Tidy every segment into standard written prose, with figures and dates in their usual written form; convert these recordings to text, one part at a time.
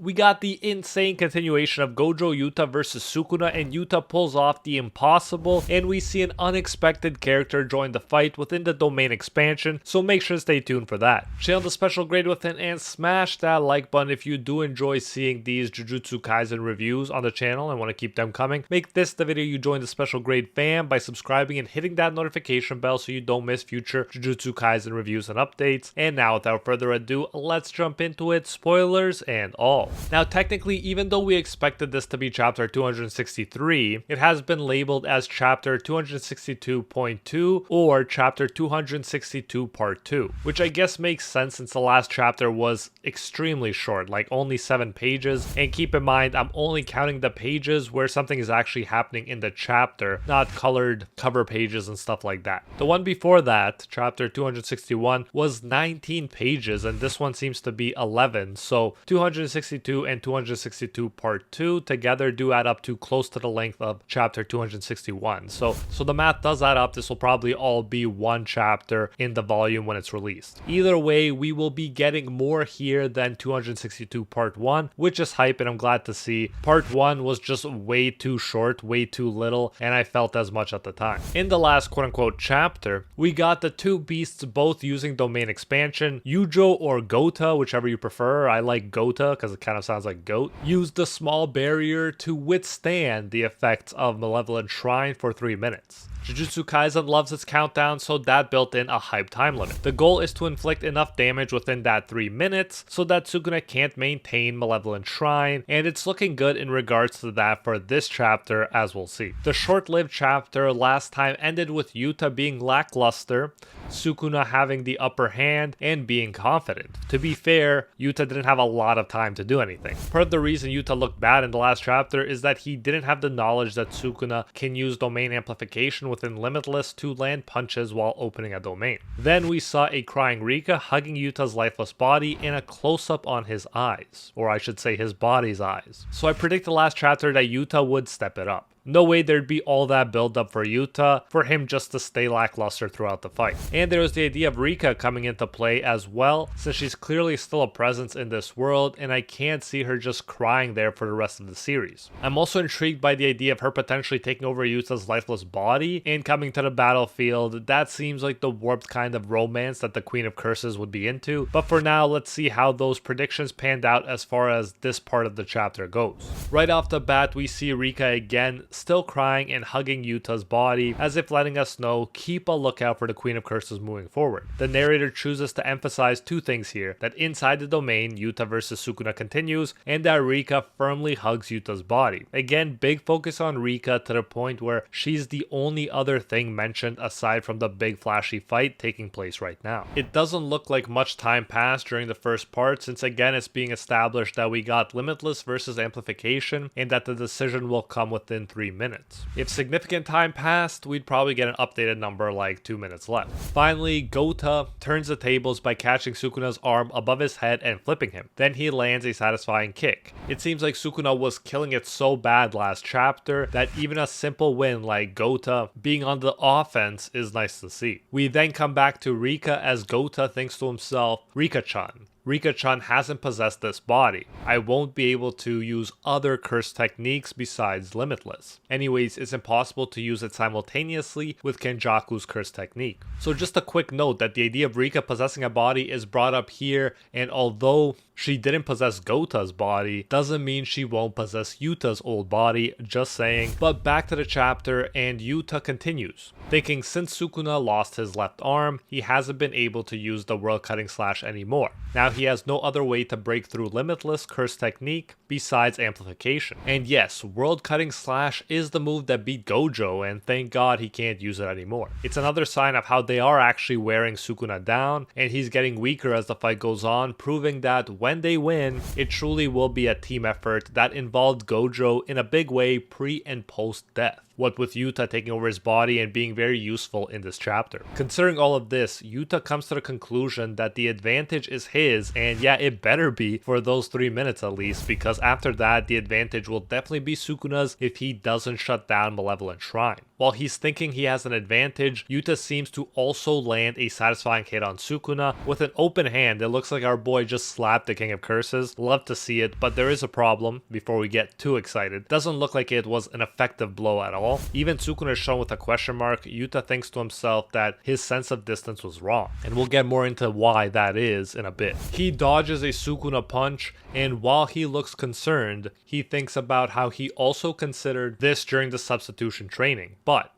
We got the insane continuation of Gojo Yuta versus Sukuna, and Yuta pulls off the impossible, and we see an unexpected character join the fight within the domain expansion, so make sure to stay tuned for that. Channel the special grade within and smash that like button if you do enjoy seeing these Jujutsu Kaisen reviews on the channel and want to keep them coming. Make this the video you join the special grade fam by subscribing and hitting that notification bell so you don't miss future Jujutsu Kaisen reviews and updates. And now without further ado, let's jump into it, spoilers and all. Now technically, even though we expected this to be chapter 263, it has been labeled as chapter 262.2 or chapter 262 part 2, which I guess makes sense since the last chapter was extremely short, like only 7 pages. And keep in mind, I'm only counting the pages where something is actually happening in the chapter, not colored cover pages and stuff like that. The one before that, chapter 261, was 19 pages, and this one seems to be 11, so 262 and 262 part 2 together do add up to close to the length of chapter 261. So the math does add up. This will probably all be one chapter in the volume when it's released. Either way, we will be getting more here than 262 part 1, which is hype, and I'm glad to see. Part 1 was just way too short, way too little, and I felt as much at the time. In the last quote-unquote chapter, we got the two beasts both using domain expansion. Yujo or Gota, whichever you prefer. I like Gota because it kind of sounds like goat. Used the small barrier to withstand the effects of Malevolent Shrine for 3 minutes. Jujutsu Kaisen loves its countdown, so that built in a hype time limit. The goal is to inflict enough damage within that 3 minutes so that Sukuna can't maintain Malevolent Shrine, and it's looking good in regards to that for this chapter, as we'll see. The short-lived chapter last time ended with Yuta being lackluster, Sukuna having the upper hand, and being confident. To be fair, Yuta didn't have a lot of time to do anything. Part of the reason Yuta looked bad in the last chapter is that he didn't have the knowledge that Sukuna can use domain amplification within Limitless to land punches while opening a domain. Then we saw a crying Rika hugging Yuta's lifeless body in a close-up on his eyes, or I should say his body's eyes. So I predict the last chapter that Yuta would step it up. No way there'd be all that build up for Yuta, for him just to stay lackluster throughout the fight. And there was the idea of Rika coming into play as well, since she's clearly still a presence in this world, and I can't see her just crying there for the rest of the series. I'm also intrigued by the idea of her potentially taking over Yuta's lifeless body and coming to the battlefield. That seems like the warped kind of romance that the Queen of Curses would be into, but for now, let's see how those predictions panned out as far as this part of the chapter goes. Right off the bat, we see Rika again, still crying and hugging Yuta's body, as if letting us know, keep a lookout for the Queen of Curses moving forward. The narrator chooses to emphasize two things here: that inside the domain, Yuta versus Sukuna continues, and that Rika firmly hugs Yuta's body. Again, big focus on Rika to the point where she's the only other thing mentioned aside from the big flashy fight taking place right now. It doesn't look like much time passed during the first part, since again it's being established that we got Limitless versus Amplification, and that the decision will come within 3 minutes. If significant time passed, we'd probably get an updated number like 2 minutes left. Finally, Gota turns the tables by catching Sukuna's arm above his head and flipping him. Then he lands a satisfying kick. It seems like Sukuna was killing it so bad last chapter that even a simple win like Gota being on the offense is nice to see. We then come back to Rika as Gota thinks to himself, Rika-chan hasn't possessed this body. I won't be able to use other curse techniques besides Limitless. Anyways, it's impossible to use it simultaneously with Kenjaku's curse technique. So just a quick note that the idea of Rika possessing a body is brought up here, and although she didn't possess Gota's body, doesn't mean she won't possess Yuta's old body, just saying. But back to the chapter, and Yuta continues, thinking since Sukuna lost his left arm, he hasn't been able to use the world cutting slash anymore. Now he has no other way to break through Limitless curse technique besides amplification. And yes, world cutting slash is the move that beat Gojo, and thank God he can't use it anymore. It's another sign of how they are actually wearing Sukuna down, and he's getting weaker as the fight goes on, proving that when they win, it truly will be a team effort that involved Gojo in a big way pre and post death. what with Yuta taking over his body and being very useful in this chapter. Considering all of this, Yuta comes to the conclusion that the advantage is his, and yeah, it better be for those 3 minutes at least, because after that, the advantage will definitely be Sukuna's if he doesn't shut down Malevolent Shrine. While he's thinking he has an advantage, Yuta seems to also land a satisfying hit on Sukuna. With an open hand, it looks like our boy just slapped the King of Curses. Love to see it, but there is a problem before we get too excited. Doesn't look like it was an effective blow at all. Even Sukuna is shown with a question mark. Yuta thinks to himself that his sense of distance was wrong, and we'll get more into why that is in a bit. He dodges a Sukuna punch, and while he looks concerned, he thinks about how he also considered this during the substitution training, but ...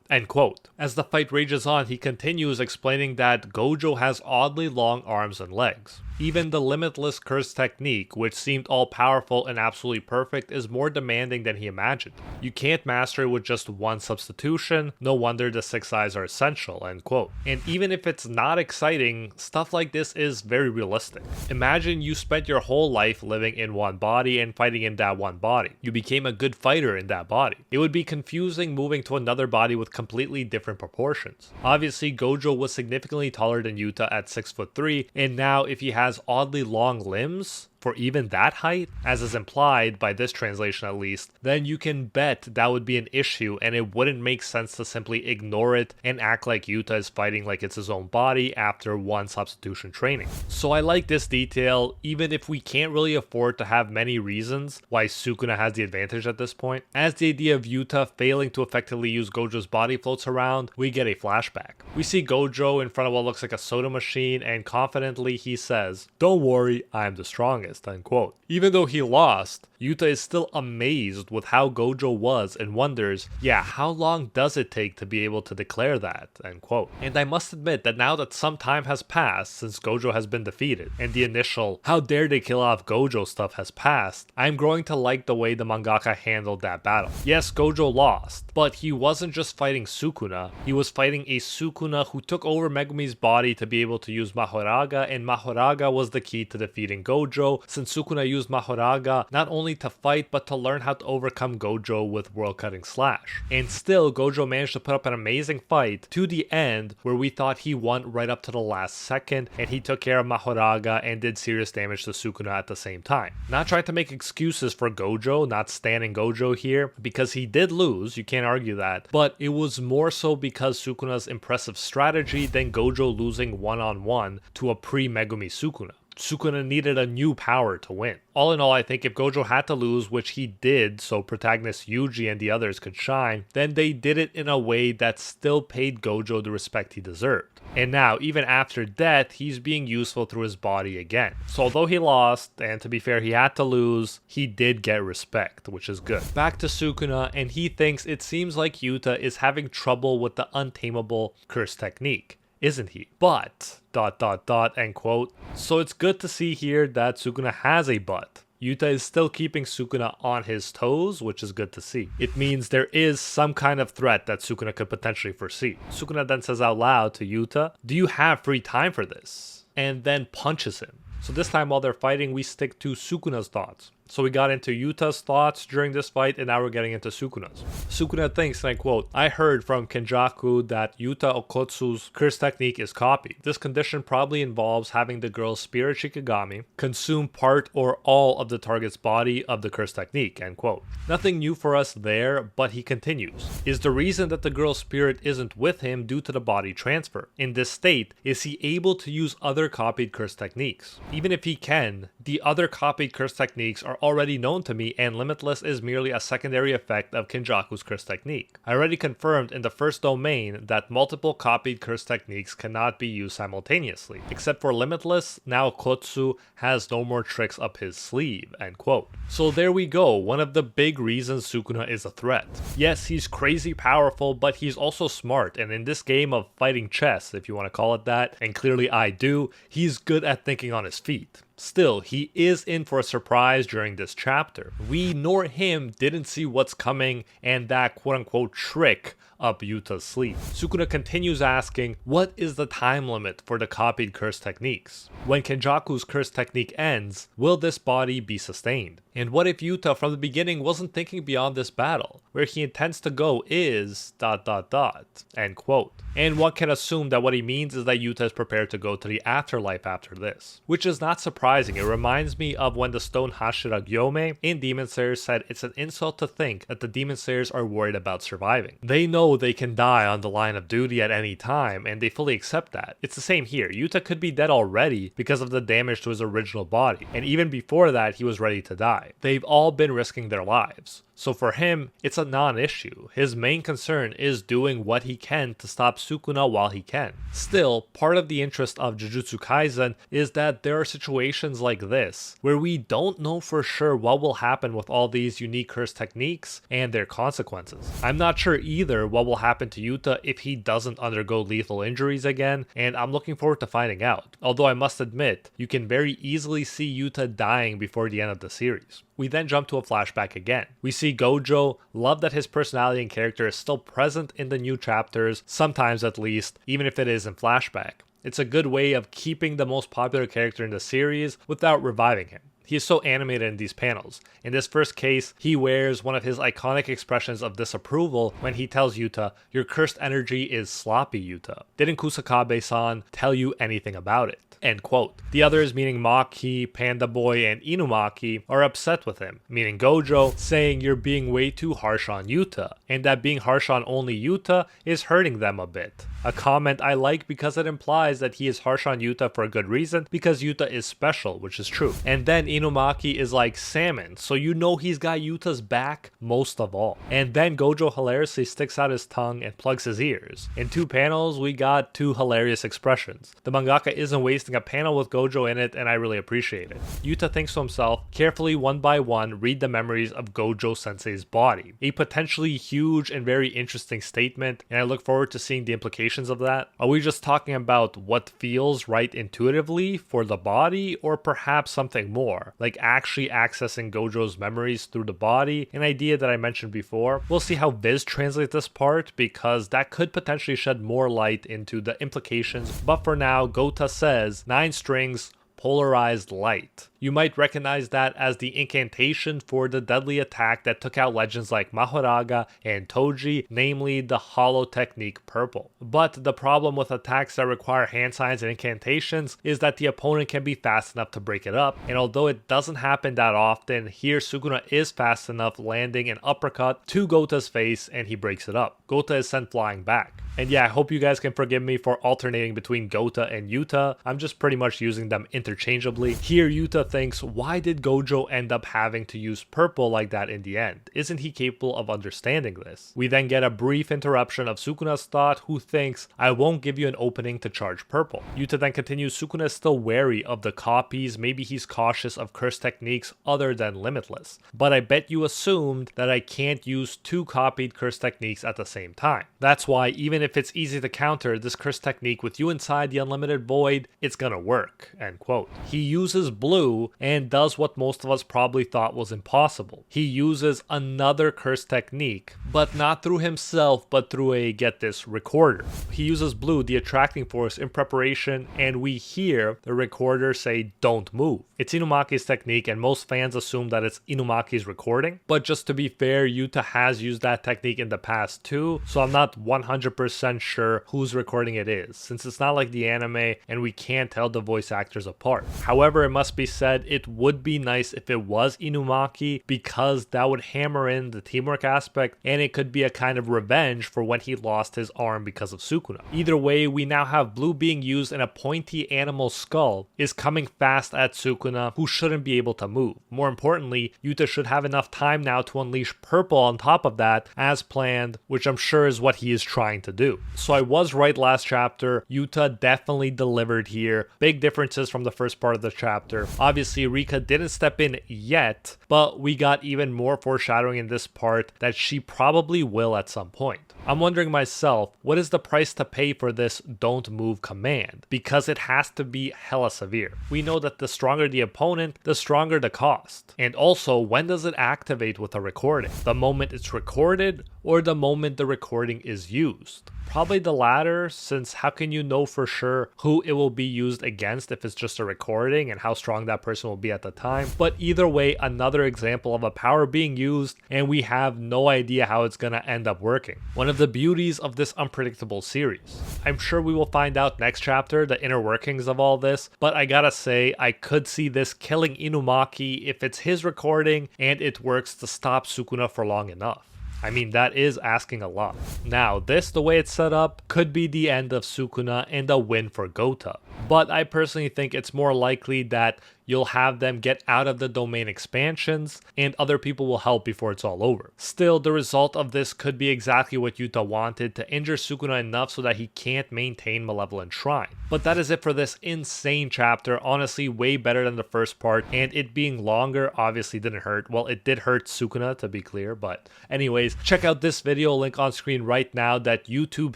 End quote. As the fight rages on, he continues explaining that Gojo has oddly long arms and legs. Even the limitless curse technique, which seemed all powerful and absolutely perfect, is more demanding than he imagined. You can't master it with just one substitution, no wonder the 6 eyes are essential, end quote. And even if it's not exciting, stuff like this is very realistic. Imagine you spent your whole life living in one body and fighting in that one body. You became a good fighter in that body. It would be confusing moving to another body with completely different proportions. Obviously, Gojo was significantly taller than Yuta at 6'3", and now if he has oddly long limbs for even that height, as is implied by this translation at least, then you can bet that would be an issue, and it wouldn't make sense to simply ignore it and act like Yuta is fighting like it's his own body after one substitution training. So I like this detail, even if we can't really afford to have many reasons why Sukuna has the advantage at this point. As the idea of Yuta failing to effectively use Gojo's body floats around, we get a flashback. We see Gojo in front of what looks like a soda machine, and confidently he says, "Don't worry, I'm the strongest." End quote. Even though he lost, Yuta is still amazed with how Gojo was and wonders, yeah, how long does it take to be able to declare that? End quote. And I must admit that now that some time has passed since Gojo has been defeated, and the initial "how dare they kill off Gojo" stuff has passed, I'm growing to like the way the mangaka handled that battle. Yes, Gojo lost, but he wasn't just fighting Sukuna, he was fighting a Sukuna who took over Megumi's body to be able to use Mahoraga, and Mahoraga was the key to defeating Gojo, since Sukuna used Mahoraga not only to fight but to learn how to overcome Gojo with World Cutting Slash. And still, Gojo managed to put up an amazing fight to the end where we thought he won right up to the last second, and he took care of Mahoraga and did serious damage to Sukuna at the same time. Not trying to make excuses for Gojo, not standing Gojo here, because he did lose, you can't argue that, but it was more so because Sukuna's impressive strategy than Gojo losing one-on-one to a pre-Megumi Sukuna. Sukuna needed a new power to win. All in all, I think if Gojo had to lose, which he did, so protagonist Yuji and the others could shine, then they did it in a way that still paid Gojo the respect he deserved. And now, even after death, he's being useful through his body again. So although he lost, and to be fair, he had to lose, he did get respect, which is good. Back to Sukuna, and he thinks it seems like Yuta is having trouble with the untamable curse technique. Isn't he? But ... end quote. So it's good to see here that Sukuna has a but. Yuta is still keeping Sukuna on his toes, which is good to see. It means there is some kind of threat that Sukuna could potentially foresee. Sukuna then says out loud to Yuta, "Do you have free time for this?" And then punches him. So this time while they're fighting, we stick to Sukuna's thoughts. So we got into Yuta's thoughts during this fight, and now we're getting into Sukuna's. Sukuna thinks, and I quote, "I heard from Kenjaku that Yuta Okotsu's curse technique is copied. This condition probably involves having the girl's spirit Shikigami consume part or all of the target's body of the curse technique," end quote. Nothing new for us there, but he continues. "Is the reason that the girl's spirit isn't with him due to the body transfer? In this state, is he able to use other copied curse techniques? Even if he can, the other copied curse techniques are already known to me, and Limitless is merely a secondary effect of Kenjaku's curse technique. I already confirmed in the first domain that multiple copied curse techniques cannot be used simultaneously. Except for Limitless, now Kotsu has no more tricks up his sleeve," end quote. So there we go, one of the big reasons Sukuna is a threat. Yes, he's crazy powerful, but he's also smart, and in this game of fighting chess, if you want to call it that, and clearly I do, he's good at thinking on his feet. Still, he is in for a surprise during this chapter. We nor him didn't see what's coming and that quote-unquote trick up Yuta's sleeve. Sukuna continues asking, what is the time limit for the copied curse techniques? When Kenjaku's curse technique ends, will this body be sustained? And what if Yuta from the beginning wasn't thinking beyond this battle? Where he intends to go is ... end quote. And one can assume that what he means is that Yuta is prepared to go to the afterlife after this. Which is not surprising. It reminds me of when the Stone Hashira Gyome in Demon Slayer said it's an insult to think that the Demon Slayers are worried about surviving. They know they can die on the line of duty at any time, and they fully accept that. It's the same here. Yuta could be dead already because of the damage to his original body, and even before that he was ready to die. They've all been risking their lives. So for him, it's a non-issue. His main concern is doing what he can to stop Sukuna while he can. Still, part of the interest of Jujutsu Kaisen is that there are situations like this, where we don't know for sure what will happen with all these unique curse techniques and their consequences. I'm not sure either what will happen to Yuta if he doesn't undergo lethal injuries again, and I'm looking forward to finding out. Although I must admit, you can very easily see Yuta dying before the end of the series. We then jump to a flashback again. We see Gojo, love that his personality and character is still present in the new chapters, sometimes at least, even if it is in flashback. It's a good way of keeping the most popular character in the series without reviving him. He is so animated in these panels. In this first case, he wears one of his iconic expressions of disapproval when he tells Yuta, "Your cursed energy is sloppy, Yuta. Didn't Kusakabe-san tell you anything about it?" End quote. The others, meaning Maki, Panda Boy, and Inumaki, are upset with him, meaning Gojo, saying you're being way too harsh on Yuta, and that being harsh on only Yuta is hurting them a bit. A comment I like because it implies that he is harsh on Yuta for a good reason, because Yuta is special, which is true. And then Inumaki is like salmon, so you know he's got Yuta's back most of all. And then Gojo hilariously sticks out his tongue and plugs his ears. In 2 panels, we got 2 hilarious expressions. The mangaka isn't wasting a panel with Gojo in it, and I really appreciate it. Yuta thinks to himself, carefully one by one read the memories of Gojo Sensei's body. A potentially huge and very interesting statement, and I look forward to seeing the implications of that. Are we just talking about what feels right intuitively for the body, or perhaps something more, like actually accessing Gojo's memories through the body, an idea that I mentioned before? We'll see how Viz translates this part, because that could potentially shed more light into the implications, but for now, Gota says 9 strings, polarized light. You might recognize that as the incantation for the deadly attack that took out legends like Mahoraga and Toji, namely the Hollow Technique Purple. But the problem with attacks that require hand signs and incantations is that the opponent can be fast enough to break it up, and although it doesn't happen that often, here Sukuna is fast enough landing an uppercut to Gota's face and he breaks it up. Gota is sent flying back. And yeah, I hope you guys can forgive me for alternating between Gota and Yuta. I'm just pretty much using them interchangeably. Here Yuta thinks, why did Gojo end up having to use purple like that in the end? Isn't he capable of understanding this? We then get a brief interruption of Sukuna's thought, who thinks, I won't give you an opening to charge purple. Yuta then continues, Sukuna is still wary of the copies, maybe he's cautious of curse techniques other than Limitless. But I bet you assumed that I can't use 2 copied curse techniques at the same time. That's why even if it's easy to counter this curse technique with you inside the unlimited void, it's gonna work, end quote. He uses blue and does what most of us probably thought was impossible. He uses another curse technique, but not through himself, but through a, get this, recorder. He uses blue, the attracting force, in preparation, and we hear the recorder say, don't move. It's Inumaki's technique, and most fans assume that it's Inumaki's recording, but just to be fair, Yuta has used that technique in the past too, so I'm not 100% sure whose recording it is, since it's not like the anime and we can't tell the voice actors apart. However, it must be said, it would be nice if it was Inumaki, because that would hammer in the teamwork aspect, and it could be a kind of revenge for when he lost his arm because of Sukuna. Either way, we now have blue being used, and a pointy animal skull is coming fast at Sukuna, who shouldn't be able to move. More importantly, Yuta should have enough time now to unleash purple on top of that as planned, which I'm sure is what he is trying to do. do. So I was right last chapter. Yuta definitely delivered here. Big differences from the first part of the chapter. Obviously, Rika didn't step in yet, but we got even more foreshadowing in this part that she probably will at some point. I'm wondering myself, what is the price to pay for this don't move command? Because it has to be hella severe. We know that the stronger the opponent, the stronger the cost. And also, when does it activate with a recording? The moment it's recorded or the moment the recording is used? Probably the latter, since how can you know for sure who it will be used against if it's just a recording and how strong that person will be at the time. But either way, another example of a power being used and we have no idea how it's gonna end up working. One of the beauties of this unpredictable series. I'm sure we will find out next chapter the inner workings of all this, but I gotta say, I could see this killing Inumaki if it's his recording and it works to stop Sukuna for long enough. I mean, that is asking a lot. Now, this, the way it's set up, could be the end of Sukuna and a win for Gota. But I personally think it's more likely that you'll have them get out of the domain expansions and other people will help before it's all over. Still, the result of this could be exactly what Yuta wanted, to injure Sukuna enough so that he can't maintain Malevolent Shrine. But that is it for this insane chapter. Honestly, way better than the first part, and it being longer obviously didn't hurt. Well, it did hurt Sukuna, to be clear, but anyways, check out this video, link on screen right now, that YouTube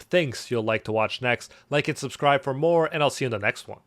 thinks you'll like to watch next. Like and subscribe for more, and I'll see you in the next one.